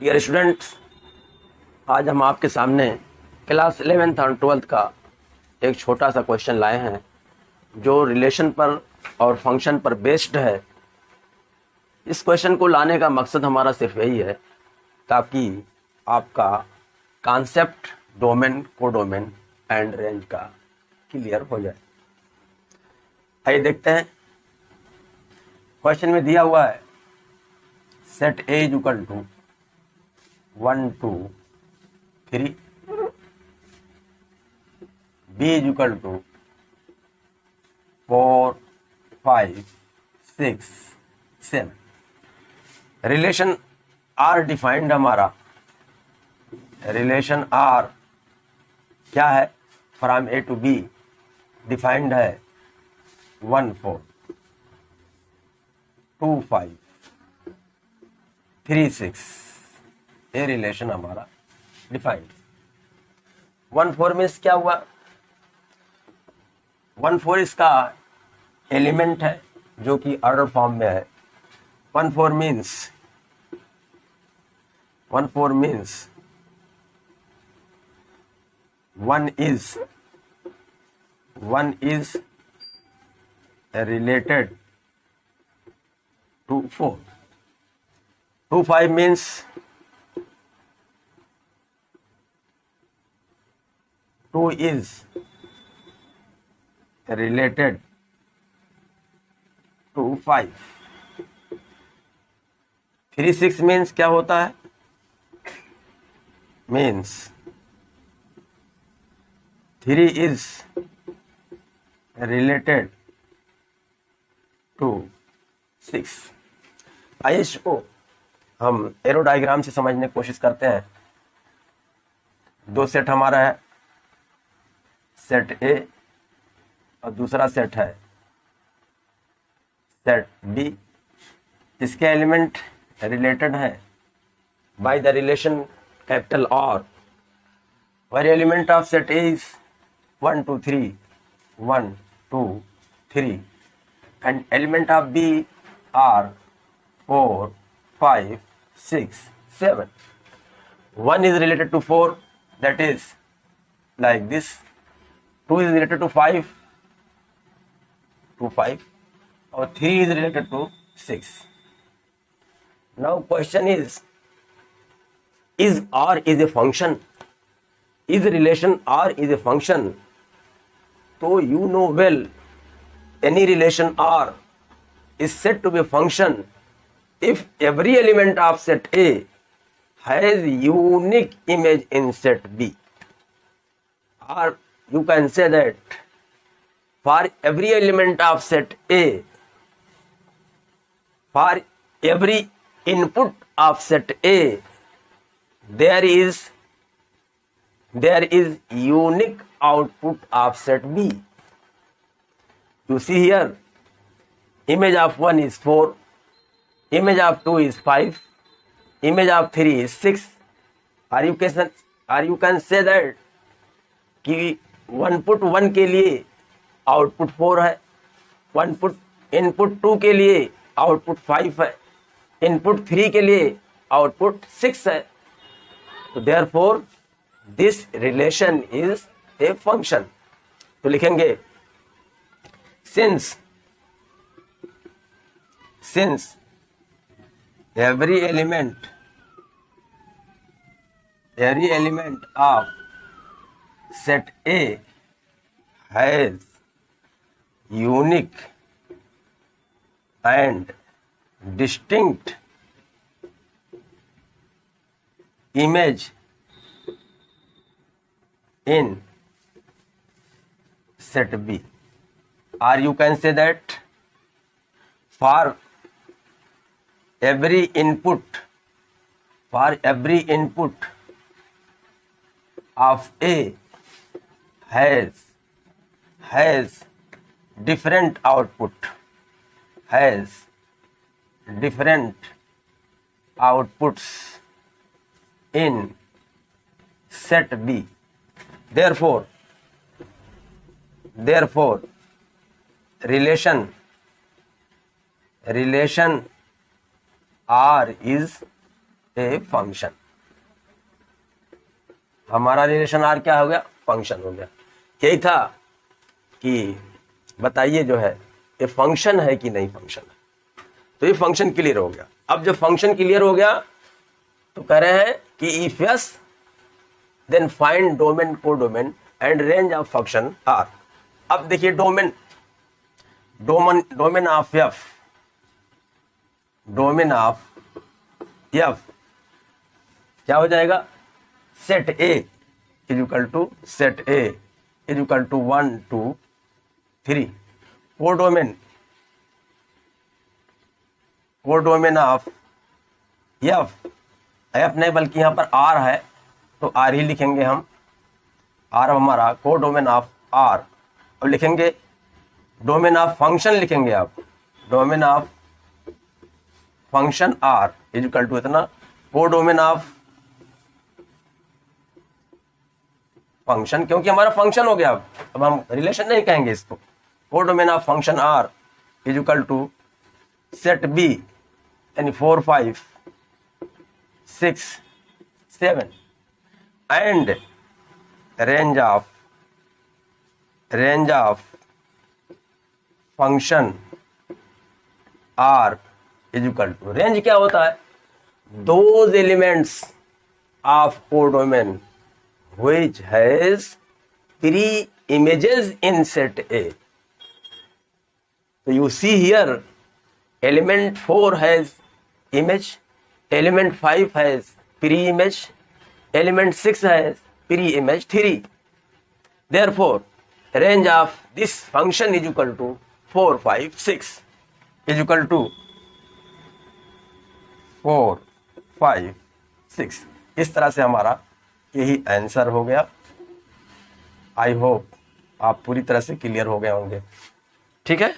Dear students, आज हम आपके सामने क्लास 11th और 12th का एक छोटा सा क्वेश्चन लाए हैं जो रिलेशन पर और फंक्शन पर बेस्ड है। इस क्वेश्चन को लाने का मकसद हमारा सिर्फ यही है ताकि आपका concept, domain, codomain and range का क्लियर हो जाए। आइए देखते हैं। क्वेश्चन में दिया हुआ है set A is equal to 1 2 3, B is equal to 4 5 6 7। Relation R defined हमारा रिलेशन आर क्या है? From A to B defined है 1 4 2 5 3 6। ये रिलेशन हमारा डिफाइंड 1 4 मीन्स क्या हुआ? 1 4 इसका एलिमेंट है जो कि ऑर्डर फॉर्म में है। 1 4 means 1 is related to 4। 2 5 means 2 is related to 5। 3 6 means क्या होता है? means 3 is related to 6। आइए इसको हम एरो डायग्राम से समझने की कोशिश करते हैं। दो सेट हमारा है, सेट ए और दूसरा सेट है सेट बी। इसके एलिमेंट रिलेटेड है by the relation capital R. Where element of set A is 1 2 3 1 2 3 and element of B are 4 5 6 7। 1 is related to 4, that is like this. 2 is related to 5 or 3 is related to 6। Now question is R is a function? Is relation R is a function? So you know well any relation R is said to be a function if every element of set A has unique image in set B, or you can say that for every element of set A, for every input of set A, there is unique output of set B. You see here, image of 1 is 4, image of 2 is 5, image of 3 is 6, or you can say that कि input 1 के लिए output 4 है, input 2 के लिए output 5 है, input 3 के लिए output 6 है। तो therefore this relation is a function. तो लिखेंगे since every element of set A has unique and distinct image in set B, or you can say that for every input of A has different outputs in set B. Therefore relation R is a function. हमारा relation R क्या हो गया, function हो गया। यही था कि बताइए जो है ये फंक्शन है कि नहीं फंक्शन है। तो ये फंक्शन क्लियर हो गया। अब जब फंक्शन क्लियर हो गया तो कह रहे हैं कि if yes then find domain, codomain and range of function R. अब देखिए domain, domain of f, domain of f क्या हो जाएगा, set A is equal to set A is equal to 1 2 3। Codomain, codomain of f, f नहीं बल्कि यहां पर are है तो आर ही लिखेंगे हम, आर हमारा कोडोमेन ऑफ आर। अब लिखेंगे डोमेन ऑफ फंक्शन, लिखेंगे आप domain of function R is equal to इतना, कोडोमेन ऑफ फंक्शन, क्योंकि हमारा फंक्शन हो गया। अब हम रिलेशन नहीं कहेंगे इसको। Codomain of function R is equal to set B यानी 4 5 6 7 and range of function R is equal to, range क्या होता है, those elements of codomain which has 3 images in set A. So you see here element 4 has image, element 5 has pre-image, element 6 has pre-image 3. Therefore range of this function is equal to 4 5 6 is equal to 4 5 6। इस तरह से हमारा यही answer हो गया। I hope आप पूरी तरह से क्लियर हो गए होंगे। ठीक है।